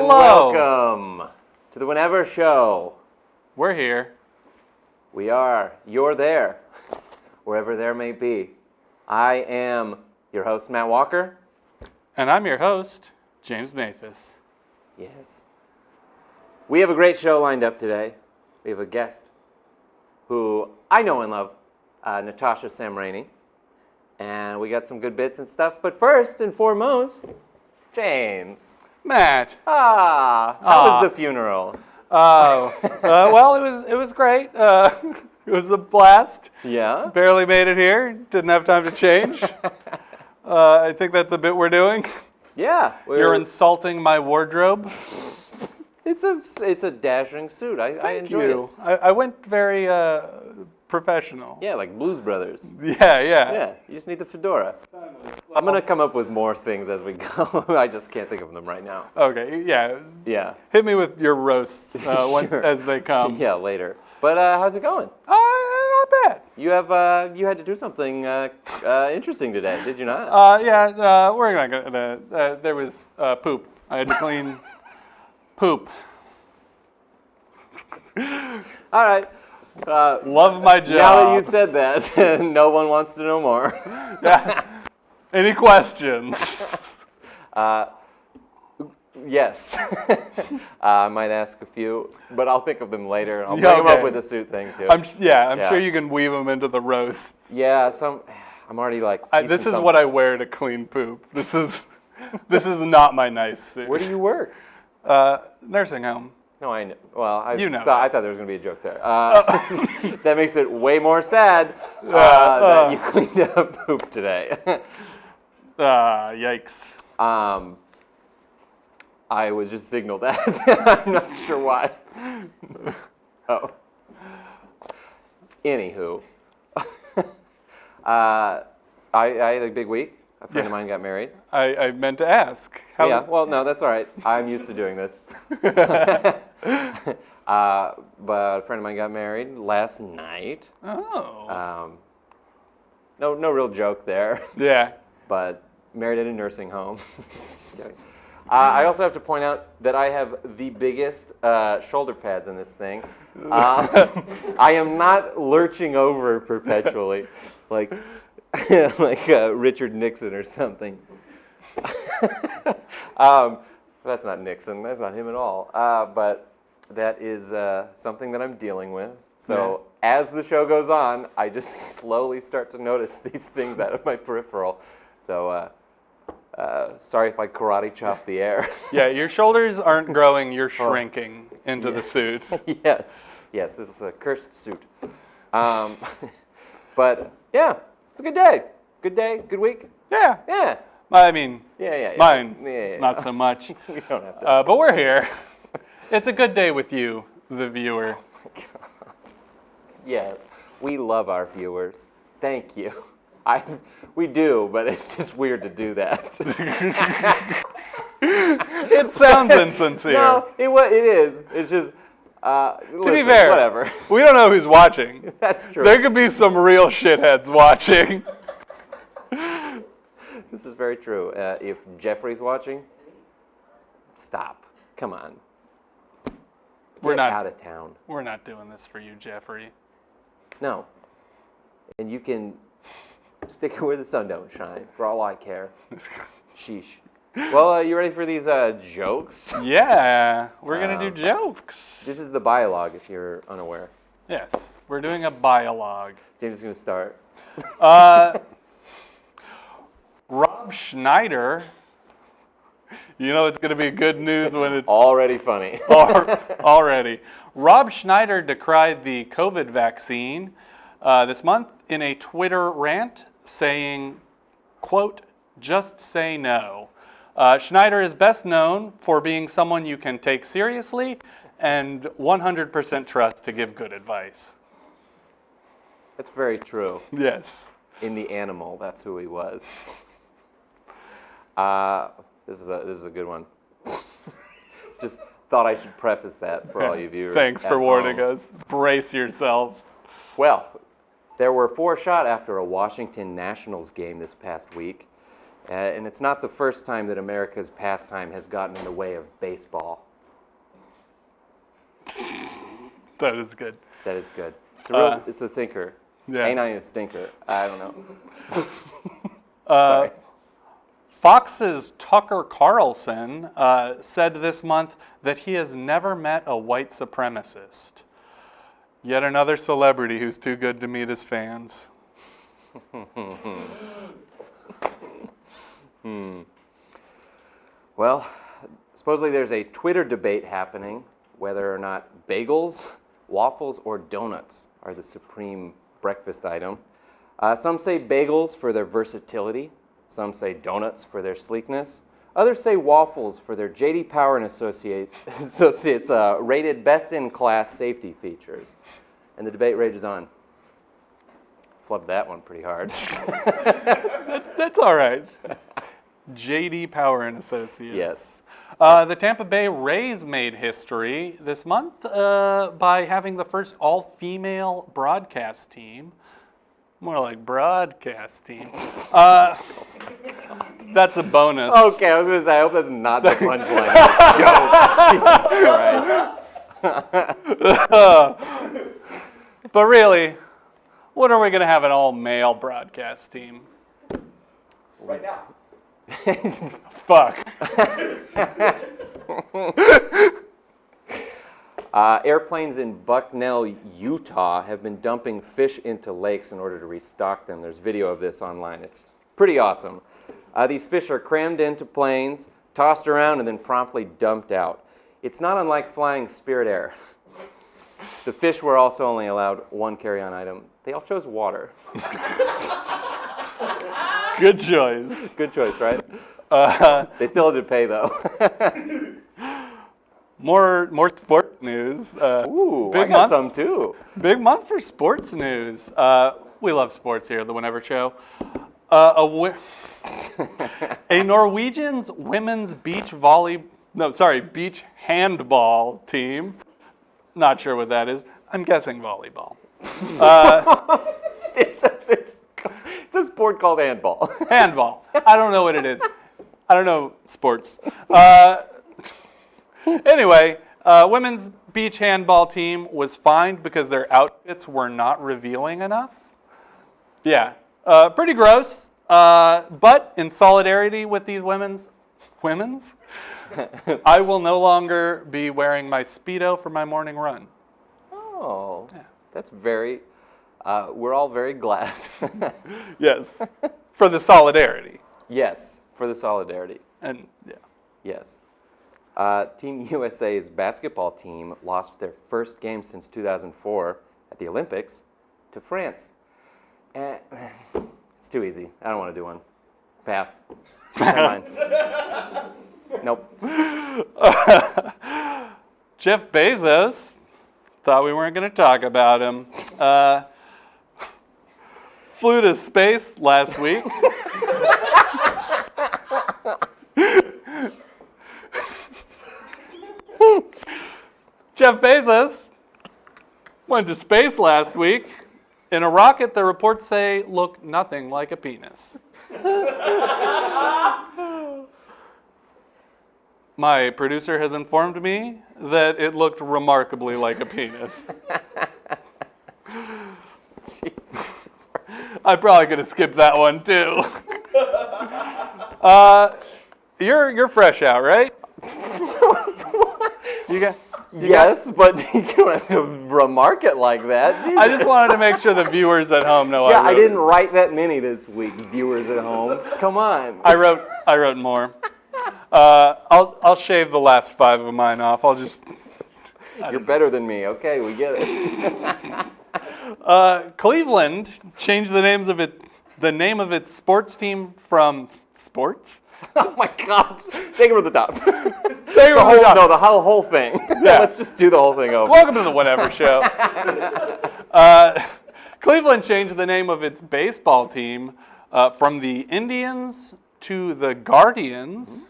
Hello. Welcome to the Whenever Show. We're here. We are. You're there, wherever there may be. I am your host, Matt Walker. And I'm your host, James Mathis. Yes. We have a great show lined up today. We have a guest who I know and love, Natasha Samreny. And we got some good bits and stuff. But first and foremost, James. Matt. How was the funeral? Well, it was great. It was a blast. Yeah? Barely made it here. Didn't have time to change. I think that's a bit we're doing. Yeah. You're insulting my wardrobe. It's a dashing suit. I enjoy it. I went very professional. Yeah, like Blues Brothers. Yeah. Yeah, you just need the fedora. I'm going to come up with more things as we go. I just can't think of them right now. Okay, yeah. Yeah. Hit me with your roasts Sure. as they come. Yeah, later. But how's it going? Not bad. You had to do something interesting today, did you not? We're not gonna. There was poop. I had to clean poop. All right. Love my job. Now that you said that, no one wants to know more. Yeah. Any questions? Yes. I might ask a few, but I'll think of them later. I'll bring them up with the suit thing too. I'm sure you can weave them into the roast. Yeah, I'm already like. This is what I wear to clean poop. This is not my nice suit. Where do you work? Nursing home. No, I know. Well, I know thought there was going to be a joke there. That makes it way more sad that you cleaned up poop today. Yikes. I was just signaled that. I'm not sure why. Oh. Anywho. I had a big week. A friend of mine got married. I meant to ask. Yeah, well, no, that's all right. I'm used to doing this. But a friend of mine got married last night. Oh. No real joke there. Yeah. But married at a nursing home. Just kidding. I also have to point out that I have the biggest shoulder pads in this thing. I am not lurching over perpetually, like Richard Nixon or something. That's not Nixon. That's not him at all. But that is something that I'm dealing with. So as the show goes on, I just slowly start to notice these things out of my peripheral. So sorry if I karate chop the air. Yeah, your shoulders aren't growing. You're shrinking into the suit. Yes, this is a cursed suit. But yeah, it's a good day. Good day, good week. Yeah. Yeah. I mean, mine, Yeah. not so much. You don't have to. But we're here. It's a good day with you, the viewer. Oh my God. Yes, we love our viewers. Thank you. We do, but it's just weird to do that. It sounds insincere. No, it is. It's just, to be fair, whatever. We don't know who's watching. That's true. There could be some real shitheads watching. This is very true. If Jeffrey's watching, stop. Come on. Get out of town. We're not doing this for you, Jeffrey. No. And you can stick it where the sun don't shine, for all I care. Sheesh. Well, you ready for these jokes? Yeah, we're going to do jokes. This is the biologue, if you're unaware. Yes, we're doing a biologue. James is going to start. Rob Schneider, you know it's going to be good news when it's... Already funny. Already. Rob Schneider decried the COVID vaccine this month in a Twitter rant saying, quote, "Just say no." Schneider is best known for being someone you can take seriously and 100% trust to give good advice. That's very true. Yes. In The Animal, that's who he was. This is a good one. Just thought I should preface that for all you viewers. Thanks for warning us. Brace yourselves. Well, there were 4 shot after a Washington Nationals game this past week. And it's not the first time that America's pastime has gotten in the way of baseball. That is good. That is good. It's a thinker. Yeah. Ain't I a stinker? I don't know. Uh, Fox's Tucker Carlson said this month that he has never met a white supremacist. Yet another celebrity who's too good to meet his fans. Well, supposedly there's a Twitter debate happening whether or not bagels, waffles, or donuts are the supreme breakfast item. Some say bagels for their versatility. Some say donuts for their sleekness. Others say waffles for their J.D. Power and Associates rated best-in-class safety features. And the debate rages on. Flubbed that one pretty hard. That's all right. J.D. Power and Associates. Yes. The Tampa Bay Rays made history this month by having the first all-female broadcast team. More like broadcast team. That's a bonus. Okay, I was going to say, I hope that's not the punchline. Jesus Christ. But really, when are we going to have an all-male broadcast team? Right now. Fuck. Airplanes in Bucknell, Utah have been dumping fish into lakes in order to restock them. There's video of this online. It's pretty awesome. These fish are crammed into planes, tossed around, and then promptly dumped out. It's not unlike flying Spirit Air. The fish were also only allowed one carry-on item. They all chose water. Good choice. Good choice, right? They still had to pay, though. More sports news. Ooh, big I got month. some too. Big month for sports news. We love sports here at the Whenever Show. A Norwegian's women's beach handball team. Not sure what that is. I'm guessing volleyball. It's a sport called handball. Handball. I don't know what it is. I don't know sports. Anyway, women's beach handball team was fined because their outfits were not revealing enough. Yeah, pretty gross. But in solidarity with these women's, I will no longer be wearing my Speedo for my morning run. Oh, yeah. That's very, we're all very glad. Yes, for the solidarity. Yes, for the solidarity. And yeah. Yes. Team USA's basketball team lost their first game since 2004 at the Olympics to France. It's too easy. I don't want to do one. Pass. Never mind. Nope. Jeff Bezos, thought we weren't going to talk about him. Flew to space last week. Jeff Bezos went to space last week in a rocket that reports say looked nothing like a penis. My producer has informed me that it looked remarkably like a penis. Jesus. I probably could have skipped that one too. You're fresh out, right? Yes, but you don't have to remark it like that. Jesus. I just wanted to make sure the viewers at home know. Yeah, I didn't write that many this week. Viewers at home, come on. I wrote more. I'll shave the last 5 of mine off. I'll just. You're better than me. Okay, we get it. Cleveland changed the name of its sports team from sports. Oh my God! Take it from the top. The whole thing. Yeah. Let's just do the whole thing over. Welcome to the Whatever Show. Cleveland changed the name of its baseball team from the Indians to the Guardians.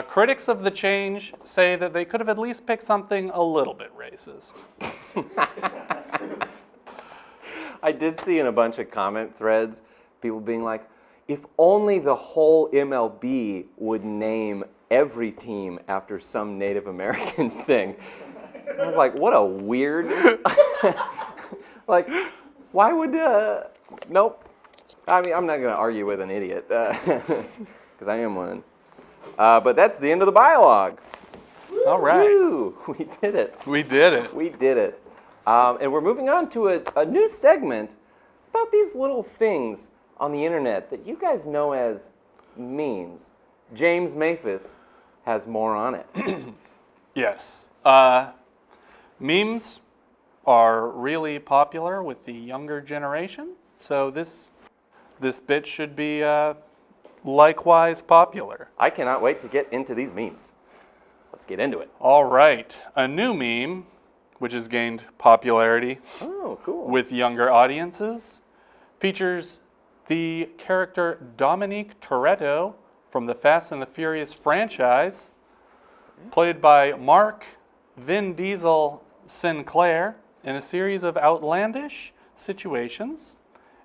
Critics of the change say that they could have at least picked something a little bit racist. I did see in a bunch of comment threads people being like, if only the whole MLB would name every team after some Native American thing. I was like, what a weird, like, why would, nope. I mean, I'm not going to argue with an idiot, because I am one. But that's the end of the dialogue. All right. Woo, we did it. We did it. We did it. And we're moving on to a new segment about these little things on the internet that you guys know as memes. James Maphis has more on it. Yes. Memes are really popular with the younger generation, so this bit should be likewise popular. I cannot wait to get into these memes. Let's get into it. All right. A new meme, which has gained popularity Oh, cool. with younger audiences, features the character Dominique Toretto from the Fast and the Furious franchise, played by Mark Vin Diesel Sinclair, in a series of outlandish situations,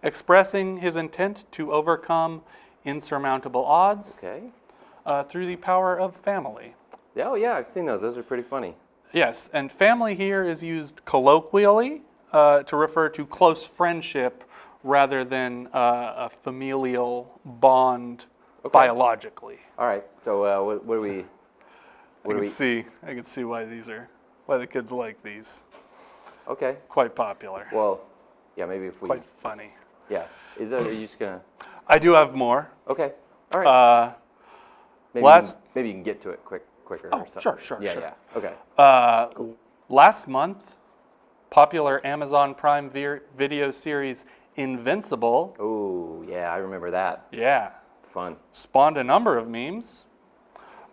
expressing his intent to overcome insurmountable odds Okay. through the power of family. Oh, yeah, I've seen those. Those are pretty funny. Yes, and family here is used colloquially to refer to close friendship rather than a familial bond Okay. biologically. All right. So what do we? I can see why the kids like these. Okay. Quite popular. Well, yeah, maybe if we. Quite funny. Yeah. Are you just gonna? I do have more. Okay. All right. Maybe maybe you can get to it quicker. Oh, or something. sure. Yeah. Okay. Last month, popular Amazon Prime video series Invincible, Oh, yeah, I remember that. yeah, It's fun. spawned a number of memes,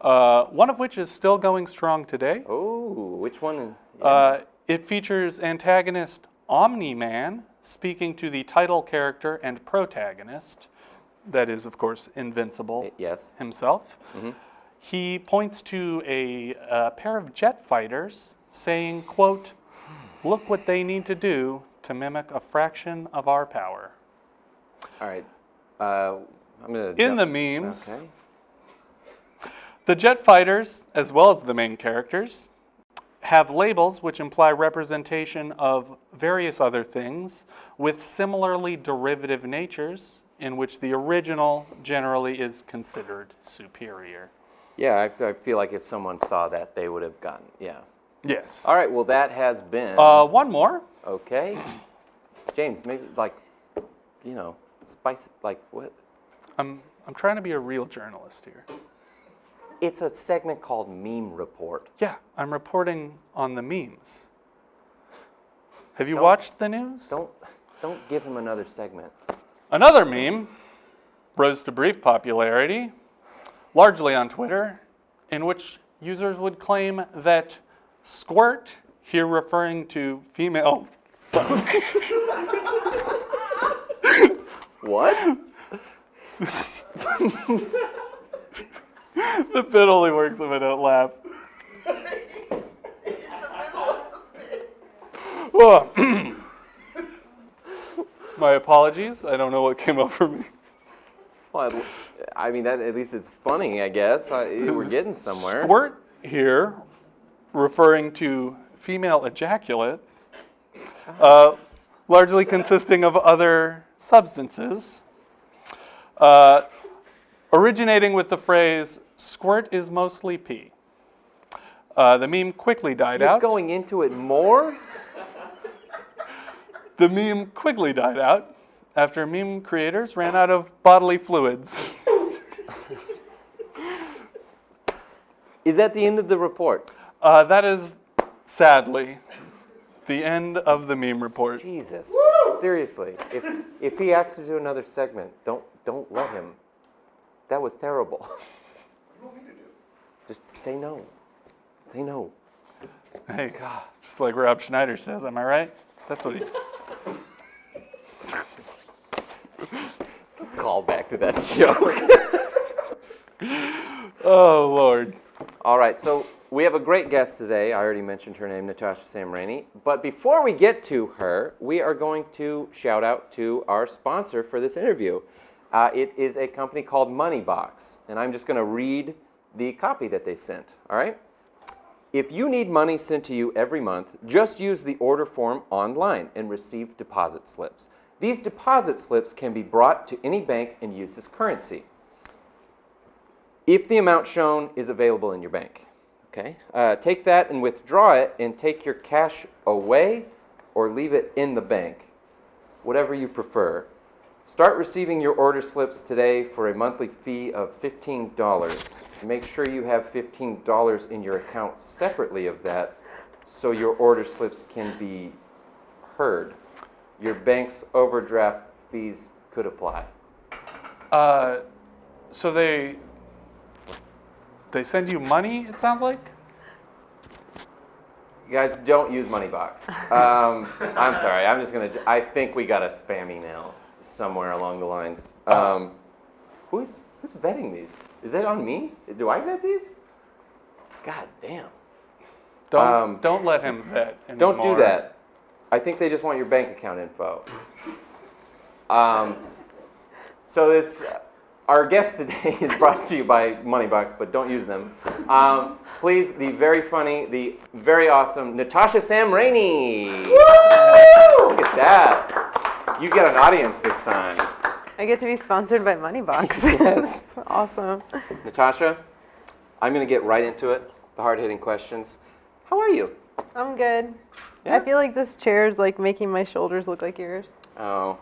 one of which is still going strong today. Oh, which one? Yeah. It features antagonist Omni-Man speaking to the title character and protagonist, that is, of course, Invincible Yes. himself. Mm-hmm. He points to a pair of jet fighters saying, quote, "Look what they need to do to mimic a fraction of our power." All right. I'm gonna. In the memes, Okay. the jet fighters, as well as the main characters, have labels which imply representation of various other things with similarly derivative natures in which the original generally is considered superior. Yeah, I feel like if someone saw that, they would have gotten. Yeah. Yes. All right. Well, that has been. One more. Okay. James, maybe spice like what? I'm trying to be a real journalist here. It's a segment called Meme Report. Yeah, I'm reporting on the memes. Have you Don't- watched the news? Don't give him another segment. Another meme rose to brief popularity, largely on Twitter, in which users would claim that squirt, here referring to female... What? The bit only works if I don't laugh. Oh. My apologies. I don't know what came over me. Well, I mean that at least it's funny, I guess. We're getting somewhere. Squirt here, referring to female ejaculate, largely consisting of other substances, originating with the phrase, "squirt is mostly pee." The meme quickly died You're out. going into it more? The meme quickly died out after meme creators ran out of bodily fluids. Is that the end of the report? That is, sadly, the end of the meme report. Jesus. Seriously. If he asks to do another segment, don't let him. That was terrible. What do you want me to do? Just say no. Say no. Hey, God, just like Rob Schneider says, am I right? That's what he... Call back to that joke. Oh, Lord. All right, so we have a great guest today. I already mentioned her name, Natasha Samreny. But before we get to her, we are going to shout out to our sponsor for this interview. It is a company called MoneyBox, and I'm just going to read the copy that they sent, all right? If you need money sent to you every month, just use the order form online and receive deposit slips. These deposit slips can be brought to any bank and used as currency if the amount shown is available in your bank. Okay? Take that and withdraw it and take your cash away or leave it in the bank, whatever you prefer. Start receiving your order slips today for a monthly fee of $15. Make sure you have $15 in your account separately of that so your order slips can be heard. Your bank's overdraft fees could apply. So they send you money, it sounds like? You guys, don't use MoneyBox. I'm sorry. I think we got a spam email somewhere along the lines. Who's vetting these? Is that on me? Do I vet these? God damn. Don't let him vet anymore. Don't do that. I think they just want your bank account info. So our guest today is brought to you by MoneyBox, but don't use them. Please, the very funny, the very awesome Natasha Samreny. Woo! Look at that. You get an audience this time. I get to be sponsored by MoneyBox. Yes. Awesome. Natasha, I'm going to get right into it, the hard-hitting questions. How are you? I'm good. Yeah? I feel like this chair is like making my shoulders look like yours. Oh,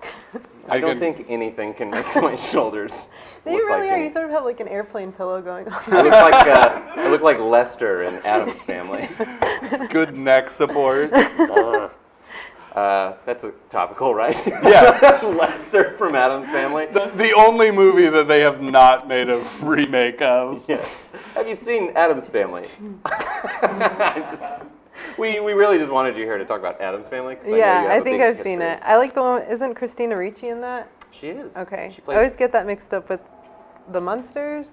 I don't think anything can make my shoulders They look really like are. any- You sort of have like an airplane pillow going on. I look like Lester in Addams Family. It's good neck support. That's a topical, right? Yeah. Lester from Addams Family. The only movie that they have not made a remake of. Yes. Have you seen Addams Family? We really just wanted you here to talk about Addams Family. 'Cause Yeah, know you I have a think big I've seen history. it. I like the one. Isn't Christina Ricci in that? She is. Okay. She I plays. always get that mixed up with the Munsters.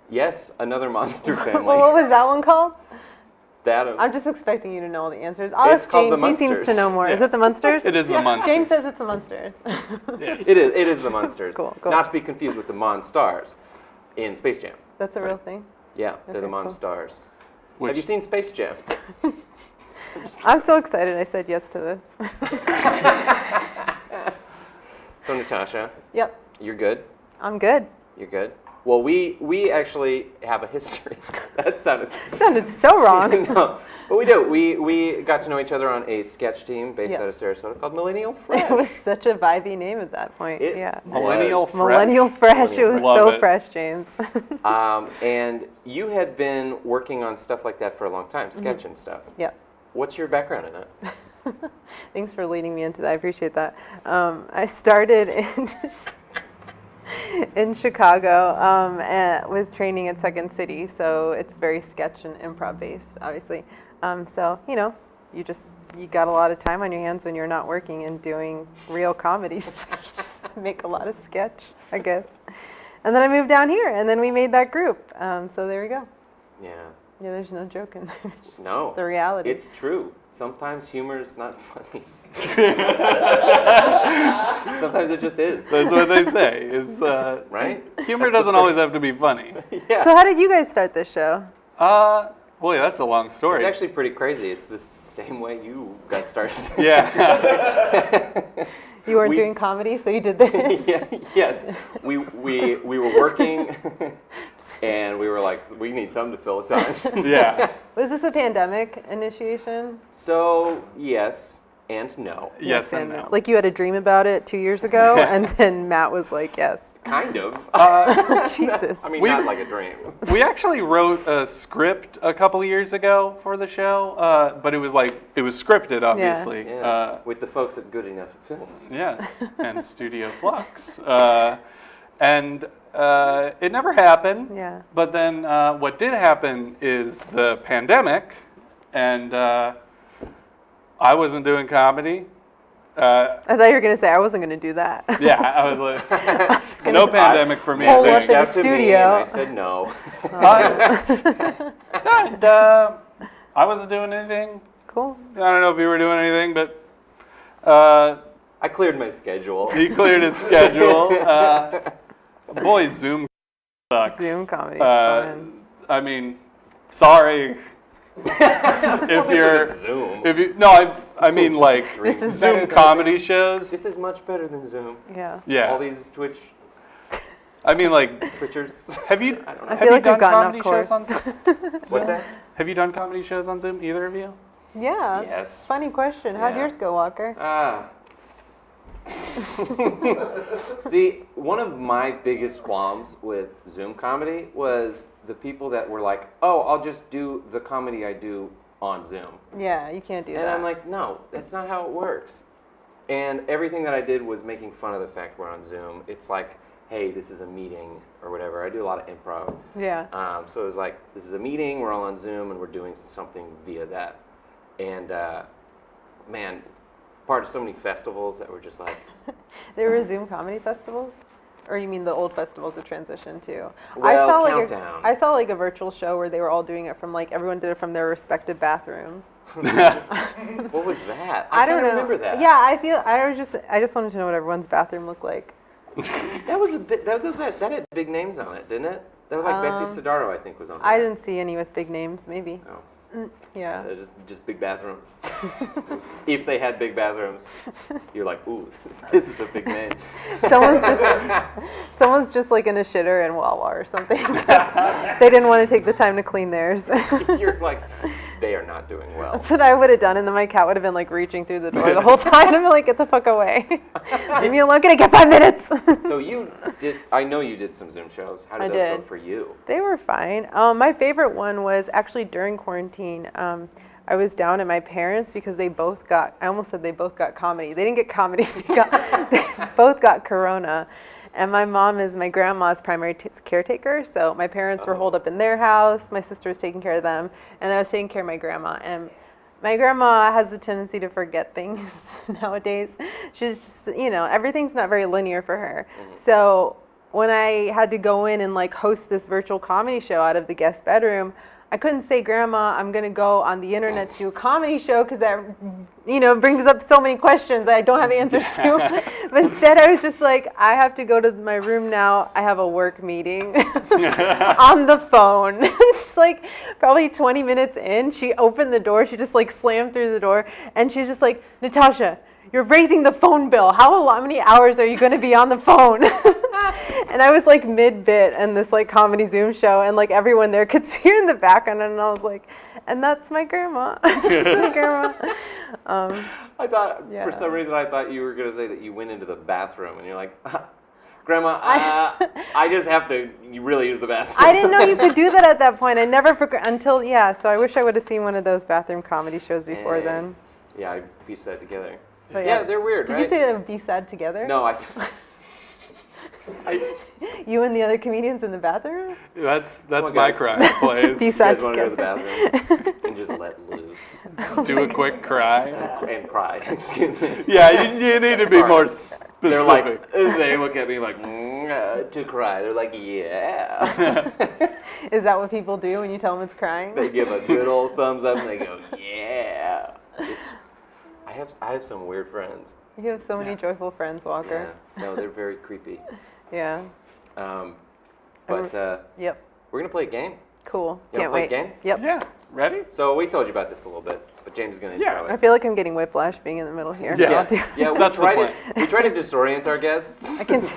Yes, another monster family. Well, what was that one called? That. I'm just expecting you to know all the answers. I'll It's ask called James. The He seems to Munsters. know more. Is Yeah. it the Munsters? It is the Munsters. James says it's the Munsters. Yes. It is the Munsters. Cool. Not to be confused with the Monstars in Space Jam. That's a real thing. Yeah, they're the Okay, cool. Monstars. Which, Have you seen Space Jam? I'm so excited I said yes to this. So Natasha, Yep, you're good? I'm good. You're good? Well, we actually have a history. That sounded... Sounded so wrong. No, but we do. We got to know each other on a sketch team based Yeah. out of Sarasota called Millennial Fresh. It was such a vibey name at that point. It Yeah. Millennial was. Fresh. Millennial Fresh. It was Love so it. fresh, James. And you had been working on stuff like that for a long time, sketch and stuff. Yep. What's your background in that? Thanks for leading me into that. I appreciate that. I started in Chicago with training at Second City, so it's very sketch and improv based, obviously. So you got a lot of time on your hands when you're not working and doing real comedy. So you just make a lot of sketch, I guess. And then I moved down here, and then we made that group. So there we go. Yeah. Yeah, there's no joke in there. It's just No. the reality. It's true. Sometimes humor is not funny. Sometimes it just is. That's what they say. Is Right? humor That's the doesn't always have to be funny. Yeah. So how did you guys start this show? Boy, that's a long story. It's actually pretty crazy. It's the same way you got started. Yeah. You weren't We- doing comedy, so you did this? Yeah, yes. We were working, and we were like, we need something to fill the time. Yeah. Was this a pandemic initiation? So, yes and no. Yes and no. Like you had a dream about it 2 years ago, and then Matt was like, yes. Kind of. Jesus. I mean, We- not like a dream. We actually wrote a script a couple of years ago for the show, but it was scripted, obviously. Yes, with the folks at Good Enough Films. Yes, and Studio Fluxx. And it never happened. Yeah. But then what did happen is the pandemic, and I wasn't doing comedy. I thought you were going to say I wasn't going to do that. Yeah, I was like, gonna no pandemic for me. Hole I up think. in the Reached out to me, studio. and I said no. And I wasn't doing anything. Cool. I don't know if you were doing anything, but I cleared my schedule. He cleared his schedule. Boy, Zoom sucks. Zoom comedy is fun. I mean, sorry. If you're Zoom. If you no, I mean like This is better Zoom than comedy shows. This is much better than Zoom. Yeah. Yeah. All these Twitch I mean like Twitchers. have you I don't know. I have feel you like done we've gotten comedy off shows course. on Zoom? What's that? Have you done comedy shows on Zoom, either of you? Yeah. Yes. Funny question. How'd Yeah. yours go, Walker? See, one of my biggest qualms with Zoom comedy was the people that were like, oh, I'll just do the comedy I do on Zoom. Yeah, you can't do And that. I'm like, no, that's not how it works. And everything that I did was making fun of the fact we're on Zoom. It's like, hey, this is a meeting or whatever. I do a lot of improv. yeah. So it was like, this is a meeting, we're all on Zoom, and we're doing something via that. And man, part of so many festivals that were just like, There were Zoom comedy festivals? Or you mean the old festivals that transitioned to? well, like Countdown. I saw like a virtual show where they were all doing it from like everyone did it from their respective bathrooms. What was that? I don't kinda know. remember that. Yeah, I just wanted to know what everyone's bathroom looked like. That was a bit. That had big names on it, didn't it? That was like Betsy Sidaro, I think, was on. I there. didn't see any with big names. Maybe. Oh. Yeah. They're just big bathrooms. If they had big bathrooms, you're like, ooh, this is a big name. Someone's just like in a shitter in Wawa or something. They didn't want to take the time to clean theirs. You're like, they are not doing well. That's what I would have done, and then my cat would have been like reaching through the door the whole time. I'm like, get the fuck away. Leave me alone. Can I get 5 minutes? So you did. I know you did some Zoom shows. How did I those did. go for you? They were fine. My favorite one was actually during quarantine. I was down at my parents because they both got, I almost said they both got comedy. They didn't get comedy, they both got corona. And my mom is my grandma's primary caretaker, so my parents were holed up in their house, my sister was taking care of them, and I was taking care of my grandma. And my grandma has a tendency to forget things nowadays. She's just, everything's not very linear for her. So when I had to go in and like host this virtual comedy show out of the guest bedroom, I couldn't say, Grandma, I'm going to go on the internet to do a comedy show because that, brings up so many questions that I don't have answers to. But instead, I was just like, I have to go to my room now. I have a work meeting on the phone. It's like probably 20 minutes in, she opened the door. She just like slammed through the door. And she's just like, Natasha, you're raising the phone bill. How many hours are you going to be on the phone? And I was like mid-bit in this like comedy Zoom show, and like everyone there could see her in the background, and I was like, and that's my grandma. That's my grandma. I thought, Yeah. for some reason, I thought you were going to say that you went into the bathroom, and you're like, Grandma, I just have to really use the bathroom. I didn't know you could do that at that point. I never until, so I wish I would have seen one of those bathroom comedy shows before then. Yeah, I pieced that together. But yeah, they're weird, Did right? you say they would be sad together? No, I You and the other comedians in the bathroom? That's on, my guys. cry, please. Be you sad guys want to go to the together. bathroom and just let loose Do a quick cry. and cry. Excuse me. Yeah, you need to be more specific. They're like, they look at me like, to cry. They're like, yeah. Is that what people do when you tell them it's crying? They give a good old thumbs up and they go, yeah. I have some weird friends. You have so many joyful friends, Walker. Yeah. No, they're very creepy. Yeah. Yep. We're gonna play a game. Cool. You Can't wanna play wait. a game? Yep. Yeah, ready? So we told you about this a little bit, but James is gonna intro I it. feel like I'm getting whiplash being in the middle here. Yeah. I'll do- Yeah, That's the plan. we try to disorient our guests. I can.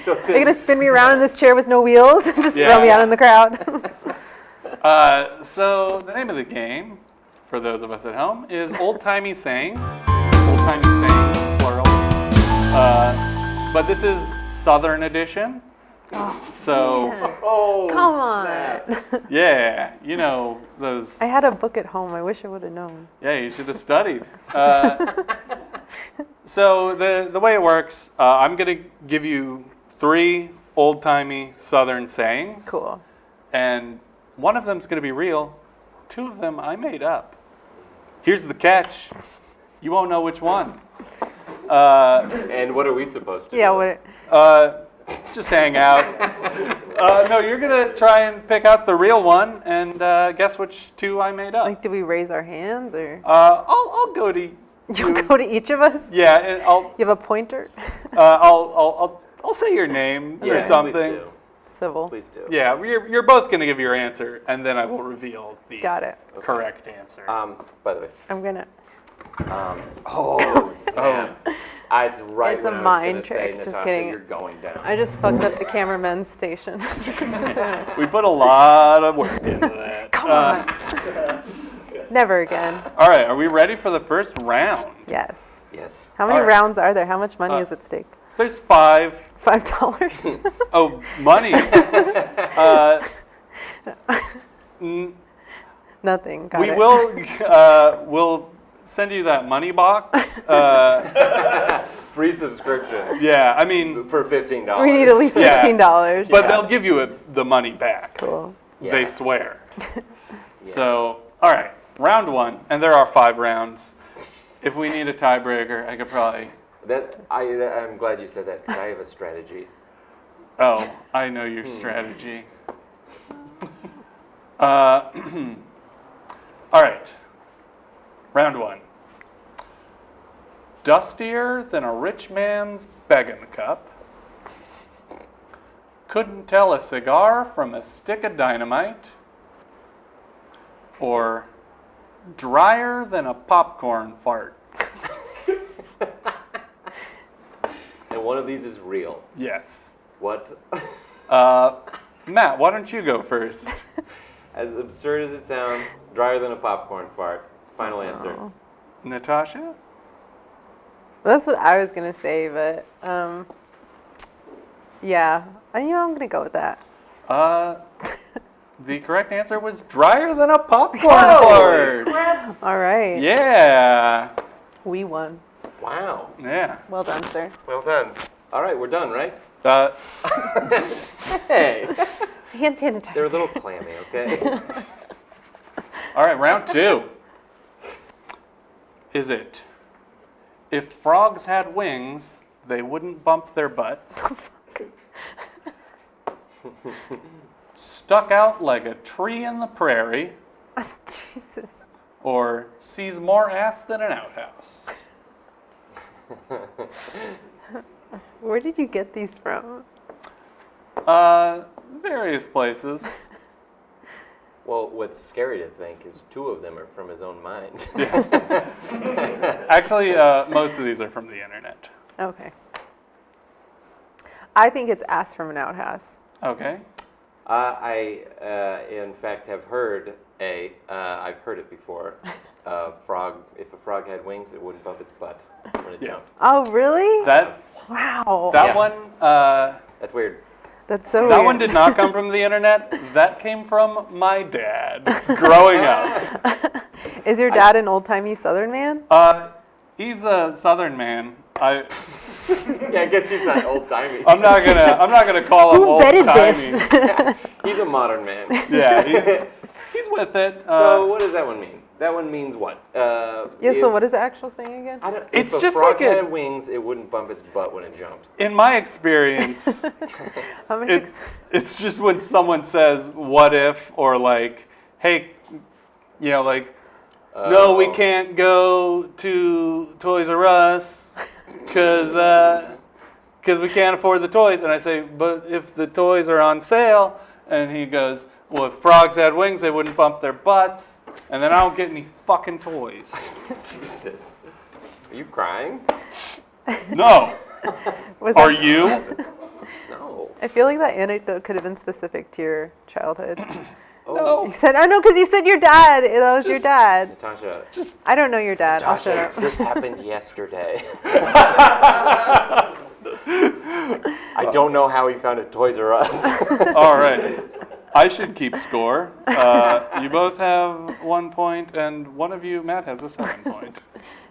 So They're gonna spin me around in this chair with no wheels and just Yeah. throw me out in the crowd. So the name of the game, for those of us at home, is old-timey sayings. Old-timey sayings, plural. But this is Southern edition. So, Man. Oh, Come snap. on. yeah, those. I had a book at home. I wish I would have known. Yeah, you should have studied. So the way it works, I'm going to give you 3 old-timey Southern sayings. Cool. And one of them is going to be real. 2 of them I made up. Here's the catch. You won't know which one. And what are we supposed to Yeah. do? What? Just hang out. No, you're going to try and pick out the real one and guess which 2 I made up. Like, do we raise our hands or? I'll go to You go to each of us? Yeah, and I'll You have a pointer? I'll say your name Yeah, or something. Please do. Civil. Please do. Yeah, you're both gonna give your answer, and then I will reveal the Got it. correct answer. By the way. I'm gonna. Oh, snap. It's right It's when a I was mind going to say, trick, just Natasha, kidding. you're going down. I just fucked up the cameraman's station. We put a lot of work into that. Come on. Never again. All right, are we ready for the first round? Yes. Yes. How many All right. rounds are there? How much money is at stake? There's 5. $5? Oh, money. N- Nothing. Got we it. will we'll send you that money box. Free subscription Yeah, I mean, for $15. We need at least Yeah. $15. but they'll give you the money back. Cool. Yeah. They swear. Yeah. So, all right, round 1, and there are 5 rounds. If we need a tiebreaker, I could probably. I'm glad you said that because I have a strategy. Oh, I know your strategy. All right. Round 1. Dustier than a rich man's begging cup. Couldn't tell a cigar from a stick of dynamite. Or drier than a popcorn fart. And one of these is real. Yes. What? Matt, why don't you go first? As absurd as it sounds, drier than a popcorn fart. Final answer. Oh. Natasha? That's what I was gonna say, but yeah, I'm gonna go with that. The correct answer was drier than a popcorn fart. All right. Yeah. We won. Wow. Yeah. Well done, sir. Well done. All right, we're done, right? Hey. Hand sanitizer. They're a little clammy, okay? All right, round 2. Is it, if frogs had wings, they wouldn't bump their butts? Stuck out like a tree in the prairie, Jesus. or sees more ass than an outhouse? Where did you get these from? Various places. Well, what's scary to think is 2 of them are from his own mind. Actually, most of these are from the internet. Okay. I think it's ass from an outhouse. Okay. I, in fact, have heard I've heard it before. If a frog had wings, it wouldn't bump its butt when it Yeah. jumped. Oh, really? Wow. That Yeah. one, That's weird. That's so that weird. one did not come from the internet. That came from my dad growing up. Is your dad an old-timey Southern man? He's a Southern man. Yeah, I guess he's not old timey. I'm not gonna call him Who old vetted timey. this? He's a modern man. Yeah, he's with it. So what does that one mean? That one means what? Yeah, so what is the actual thing again? I don't, It's if a just frog like a- had wings, it wouldn't bump its butt when it jumped. In my experience, How many? it's just when someone says "what if" or like, "Hey, like, no, we can't go to Toys R Us because we can't afford the toys," and I say, "But if the toys are on sale," and he goes, "Well, if frogs had wings, they wouldn't bump their butts," and then I don't get any fucking toys. Jesus. Are you crying? No. Was Are that- you? No. I feel like that anecdote could have been specific to your childhood. Oh. You said, no, because you said your dad. That was your Just- dad. Natasha. I don't know your dad. I'll shut Natasha, up. this happened yesterday. I don't know how he found it Toys R Us. All right. I should keep score. You both have 1 point, and one of you, Matt, has a 7 point.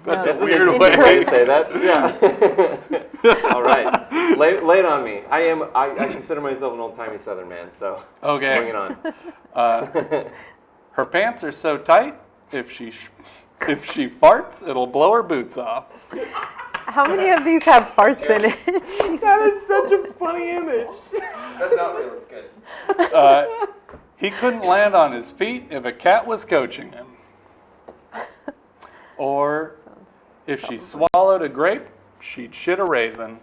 That's No, a That's weird an way. interesting way to say that. Yeah. All right. Lay it on me. I consider myself an old-timey Southern man, so Okay. bring it on. Her pants are so tight, if she farts, it'll blow her boots off. How many of these have farts in it? That is such a funny image. That's not real. It's good. He couldn't land on his feet if a cat was coaching him. Or If she swallowed a grape, she'd shit a raisin.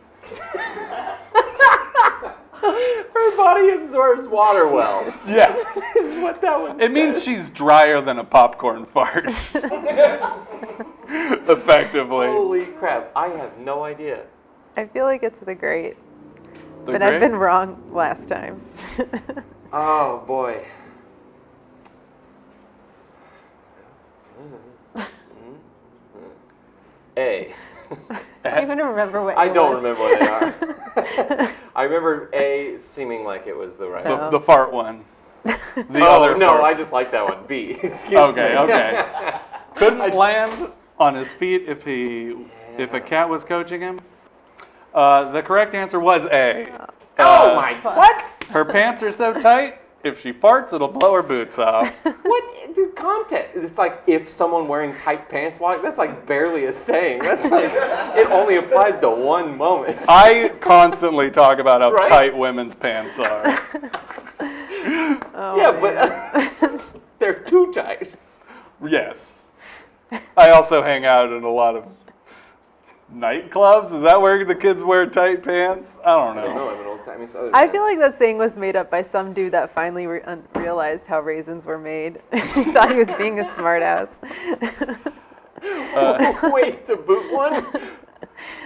Her body absorbs water well. Yeah. Is what that one It means says. she's drier than a popcorn fart. Effectively. Holy crap! I have no idea. I feel like it's the great, The but I've grape? been wrong last time. Oh boy. A. I don't even remember what I it don't was. remember what they are. I remember A seeming like it was the right one. The fart one. The Oh, other no, fart. I just like that one. B. Excuse me. Okay. Couldn't I just- land on his feet if a cat was coaching him. The correct answer was A. Oh my, what? Her pants are so tight, if she farts, it'll blow her boots off. What? The content. It's like if someone wearing tight pants walk, that's like barely a saying. That's like, it only applies to one moment. I constantly talk about how Right? tight women's pants are. Oh, Yeah, man. but they're too tight. Yes. I also hang out in a lot of nightclubs. Is that where the kids wear tight pants? I don't I don't know, know. I'm an old-timey Southern I man. feel like that saying was made up by some dude that finally realized how raisins were made. He thought he was being a smartass. Wait, the boot one?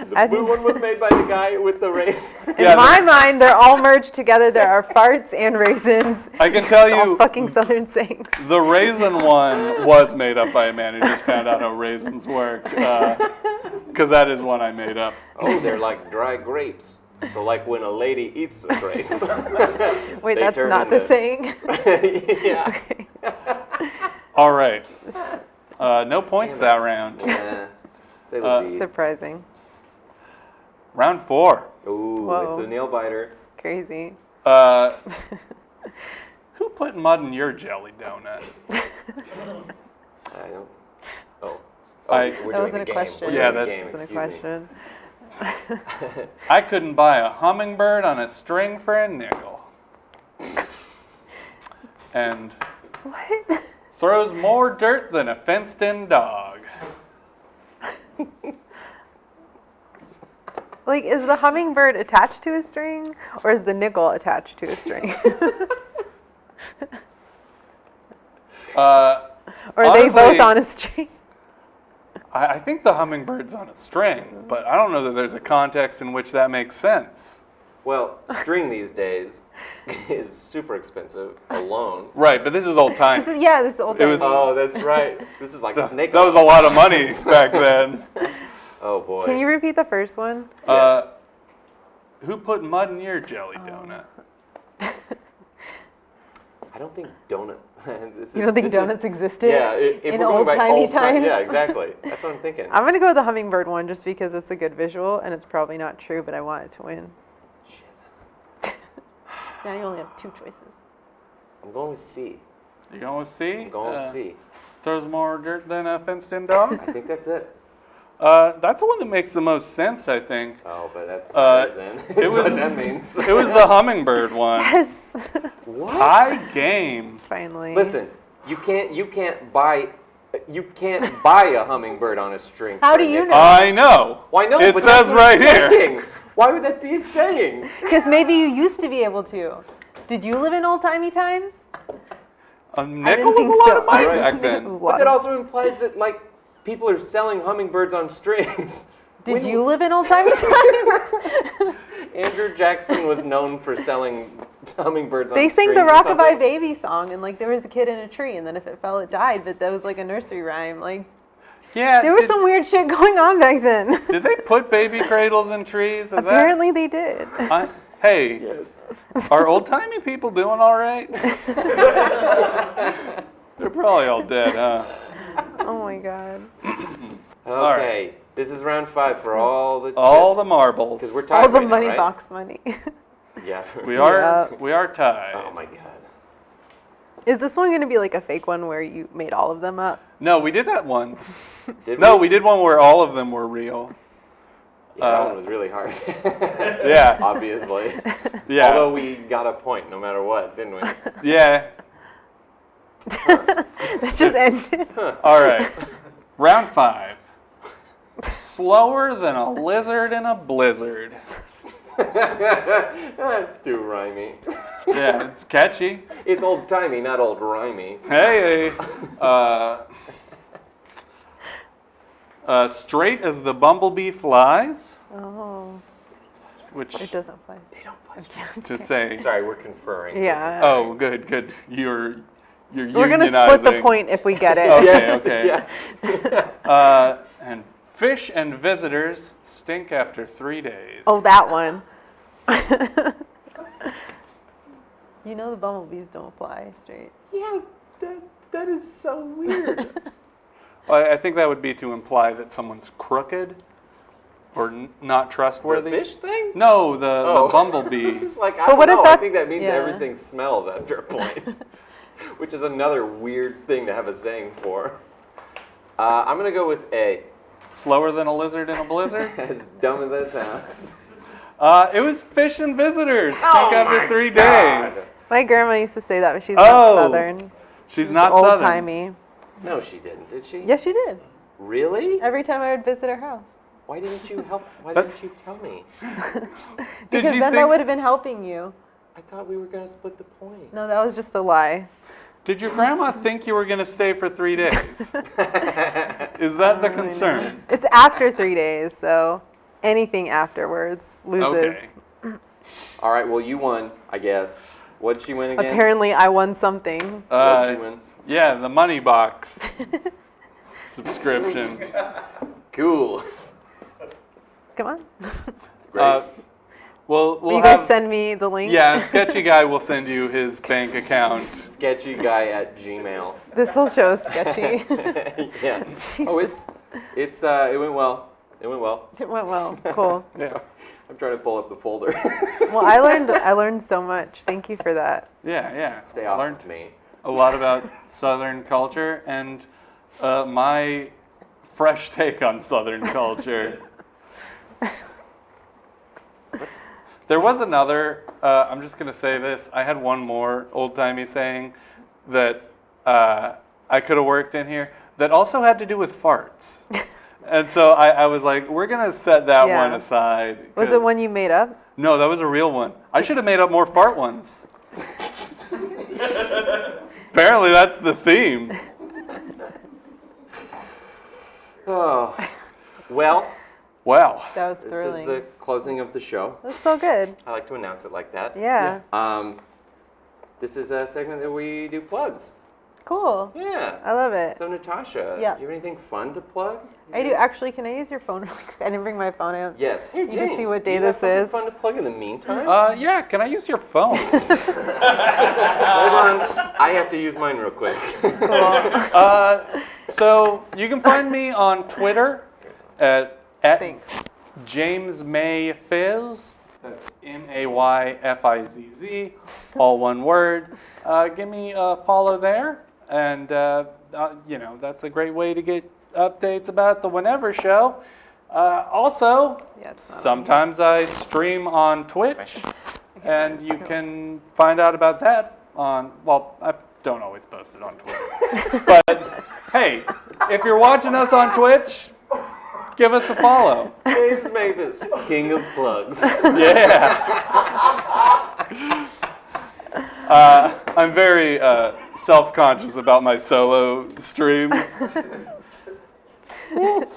The boot one was made by the guy with the race. In Yeah, my mind, they're all merged together. There are farts and raisins. I can tell It's all you, fucking Southern sayings. the raisin one was made up by a man who just found out how raisins work. Because that is one I made up. Oh, they're like dry grapes. So like when a lady eats a grape. Wait, they that's turn not the into- saying. Yeah. Okay. All right. No points that round. Yeah. Say Uh, the Surprising. Round 4. Ooh, Whoa. it's a nail biter. Crazy. Who put mud in your jelly donut? I don't. Oh. I- We're That doing wasn't a a game. question. We're Yeah, doing a that- game. That's a Excuse me. question. I couldn't buy a hummingbird on a string for a nickel. And What? throws more dirt than a fenced-in dog. Like, is the hummingbird attached to a string, or is the nickel attached to a string? Or are they Honestly, both on a string? I think the hummingbird's on a string, but I don't know that there's a context in which that makes sense. Well, string these days is super expensive alone. Right, but this is old time. This is old It was- timey. Oh, that's right. This is like That snake. was a lot of money back then. Oh boy. Can you repeat the first one? Uh, who put mud in your jelly donut? I don't think donut. You don't think donuts existed? Yeah, if in we're going back old-timey old time- times? Yeah, exactly. That's what I'm thinking. I'm gonna go with the hummingbird one just because it's a good visual and it's probably not true, but I want it to win. Shit. Now you only have two choices. I'm going with C. You going with C? I'm going with C. Throws more dirt than a fenced-in dog? I think that's it. That's the one that makes the most sense, I think. Oh, but that's Uh, it then. it That's what was- that means. It was the hummingbird one. Yes. What? Tie game. Finally. Listen, you can't buy a hummingbird on a string. How for do a you nickel. know? I know. Well, I know, It but says that's what right it's here. saying. Why would that be a saying? Because maybe you used to be able to. Did you live in old-timey times? A I nickel didn't was a think lot so. of money Right. back then. It was a But lot that of- also implies that like people are selling hummingbirds on strings. Did When- you live in old-timey times? Andrew Jackson was known for selling hummingbirds They on sing strings. the or Rockabye something. Baby song, and like there was a kid in a tree, and then if it fell, it died. But that was like a nursery rhyme. Like Yeah. there was some weird shit going on back then. Did they put baby cradles in trees? Is Apparently they did. Hey, Yes. are old-timey people doing all right? They're probably all dead, huh? Oh my god. Okay, this is round 5 for all the All the chips. marbles. Because we're tied All the right now, money right? box money. Yeah. We are Yeah. we are tied. Oh my god. Is this one going to be like a fake one where you made all of them up? No, we did that once. Did No, we did one where all of them were real. Yeah, that one was really hard. Yeah. Obviously. Yeah. Although we got a point no matter what, didn't we? Yeah. That just ended. All right. Round 5. slower than a lizard in a blizzard. That's too rhymey. Yeah, it's catchy. It's old-timey, not old-rhymey. Hey. Straight as the bumblebee flies, Oh, which it doesn't fly. They don't fly. to say. Sorry, we're conferring. Yeah. Oh, good. You're We're gonna split the point if we get it. Okay. Yeah. And fish and visitors stink after 3 days. Oh, that one. You know the bumblebees don't fly straight. Yeah, that is so weird. Well, I think that would be to imply that someone's crooked or not trustworthy. The fish thing? No, the bumblebee. It's like, I But don't what if know. I that's- think that means yeah. everything smells after a point, which is another weird thing to have a saying for. I'm going to go with A. Slower than a lizard in a blizzard? As dumb as that sounds. It was fish and visitors stink Oh after my 3 God. days. My grandma used to say that, but she's Oh, not Southern. She's not old Southern. timey. No, she didn't, did she? Yes, she did. Really? Every time I would visit her house. Why didn't you help? Why That's- didn't you tell me? Because you then that think- would have been helping you. I thought we were going to split the point. No, that was just a lie. Did your grandma think you were going to stay for 3 days? Is that the concern? It's after 3 days, so anything afterwards loses. Okay. All right, well, you won, I guess. What did she win again? Apparently, I won something. What did she win? Yeah, the money box subscription. Cool. Come on. Great. We'll Will you have, guys send me the link? Yeah, Sketchy Guy will send you his bank account. Sketchyguy@gmail. This whole show is sketchy. Yeah. Oh, it went well. It went well. It went well. Cool. Yeah, I'm trying to pull up the folder. Well, I learned so much. Thank you for that. yeah. Stay off Learned of me. a lot about Southern culture and my fresh take on Southern culture. There was another, I'm just going to say this, I had one more old-timey saying that I could have worked in here that also had to do with farts. And so I was like, we're going to set that Yeah. one aside. Was 'cause- it one you made up? No, that was a real one. I should have made up more fart ones. Apparently that's the theme. Oh. Well, Wow. That was this thrilling. is the closing of the show. That's so good. I like to announce it like that. Yeah. This is a segment that we do plugs. Cool. Yeah. I love it. So Natasha, Yeah. do you have anything fun to plug? I do. Actually, can I use your phone? I didn't bring my phone out. Yes. Hey, can James. see what do day you have this something is. fun to plug in the meantime? Yeah, can I use your phone? Hold on. I have to use mine real quick. Cool. So you can find me on Twitter at Thanks. James May Fizz. That's MAYFIZZ, all one word. Give me a follow there, and that's a great way to get updates about the Whenever Show. Also, Yeah, it's not sometimes I stream on Twitch, and you can find out about that on. Well, I don't always post it on Twitter, but hey, if you're watching us on Twitch, give us a follow. James Mavis, king of plugs. Yeah. I'm very self-conscious about my solo streams.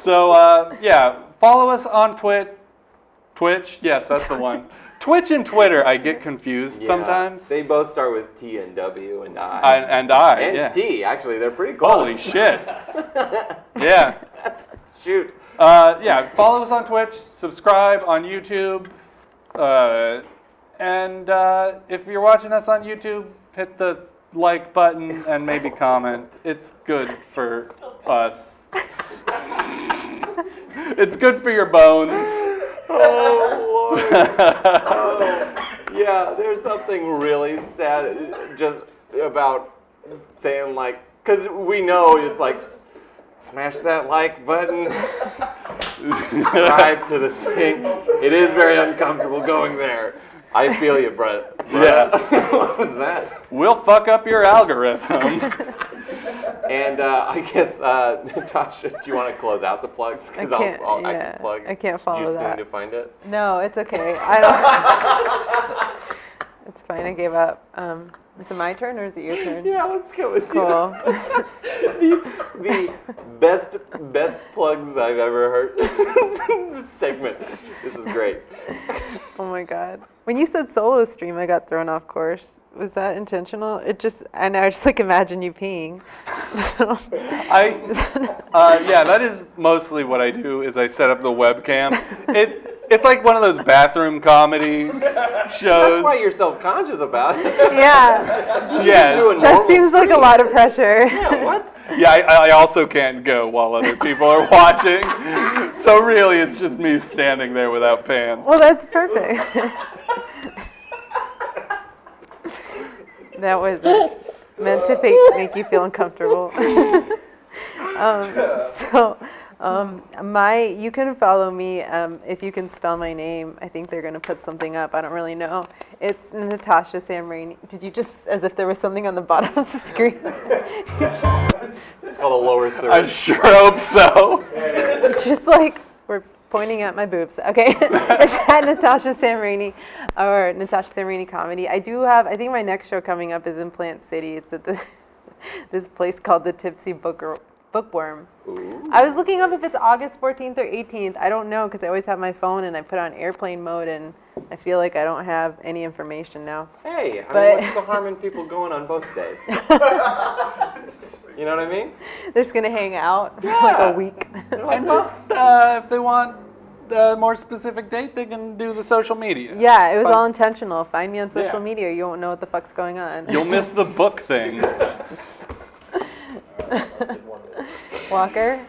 So, yeah, follow us on Twitch. Yes, that's the one. Twitch and Twitter, I get confused Yeah, sometimes. They both start with T and W and I. And yeah. T, actually, they're pretty close. Holy shit. Yeah. Shoot. Yeah, follow us on Twitch, subscribe on YouTube, and if you're watching us on YouTube, hit the like button and maybe comment. It's good for us. It's good for your bones. Oh, Lord. Oh, yeah, there's something really sad just about saying, like, because we know it's like, smash that like button, subscribe to the thing. It is very uncomfortable going there. I feel you, Brett. Yeah. What was that? We'll fuck up your algorithm. And I guess, Natasha, do you want to close out the plugs? Because I can plug. I can't follow You just that. need to find it? No, it's okay. I don't. It's fine. I gave up. Is it my turn or is it your turn? Yeah, let's go with Cool. you. the best plugs I've ever heard. This segment. This is great. Oh my god. When you said solo stream, I got thrown off course. Was that intentional? I just like imagine you peeing. Yeah, that is mostly what I do. Is I set up the webcam. It's like one of those bathroom comedy shows. That's why you're self-conscious about it. Yeah. Yeah. That seems like a lot of pressure. Yeah, what? Yeah, I also can't go while other people are watching. So really, it's just me standing there without pants. Well, that's perfect. That was meant to make you feel uncomfortable. You can follow me if you can spell my name. I think they're going to put something up. I don't really know. It's Natasha Samreny. Did you just, as if there was something on the bottom of the screen? It's called a lower third. I sure hope so. Just like we're pointing at my boobs. Okay, it's at Natasha Samreny or Natasha Samreny Comedy. I think my next show coming up is in Plant City. It's at this place called the Tipsy Bookworm. Ooh. I was looking up if it's August 14th or 18th. I don't know because I always have my phone and I put it on airplane mode and I feel like I don't have any information now. Hey, I But- mean, what's the harm in people going on both days? You know what I mean? They're just gonna hang out for like Yeah. a week. And just if they want a more specific date, they can do the social media. Yeah, it was But- all intentional. Find me on social Yeah. media. You won't know what the fuck's going on. You'll miss the book thing. Walker.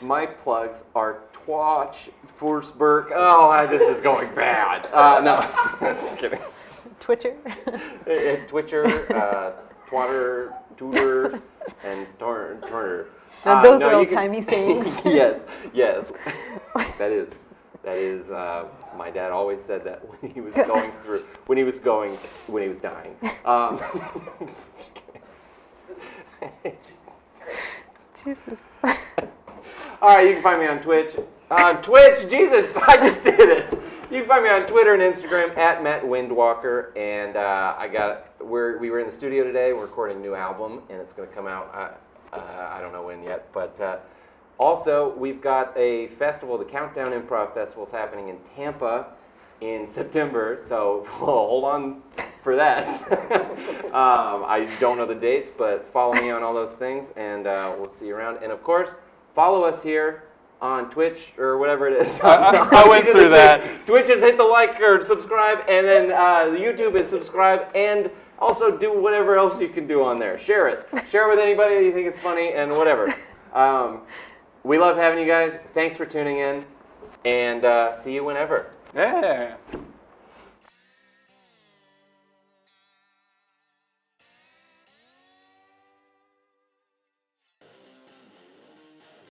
My plugs are Twatch, Forsberg. Oh, this is going bad. No, just kidding. Twitcher. Twitcher, Twatter, Tutor, and Turner. Now those no, are you old can- timey sayings. Yes. That is. My dad always said that when he was dying. Just kidding. Jesus. All right, you can find me on Twitch. Twitch, Jesus, I just did it. You can find me on Twitter and Instagram at Matt Windwalker. And we were in the studio today. We're recording a new album, and it's going to come out. I don't know when yet, but also we've got a festival. The Countdown Improv Festival is happening in Tampa in September. So hold on for that. I don't know the dates, but follow me on all those things, and we'll see you around. And of course, follow us here on Twitch or whatever it is. I went through that. Twitch is hit the like or subscribe, and then YouTube is subscribe, and also do whatever else you can do on there. Share it. Share it with anybody that you think is funny, and whatever. We love having you guys. Thanks for tuning in, and see you whenever. Yeah.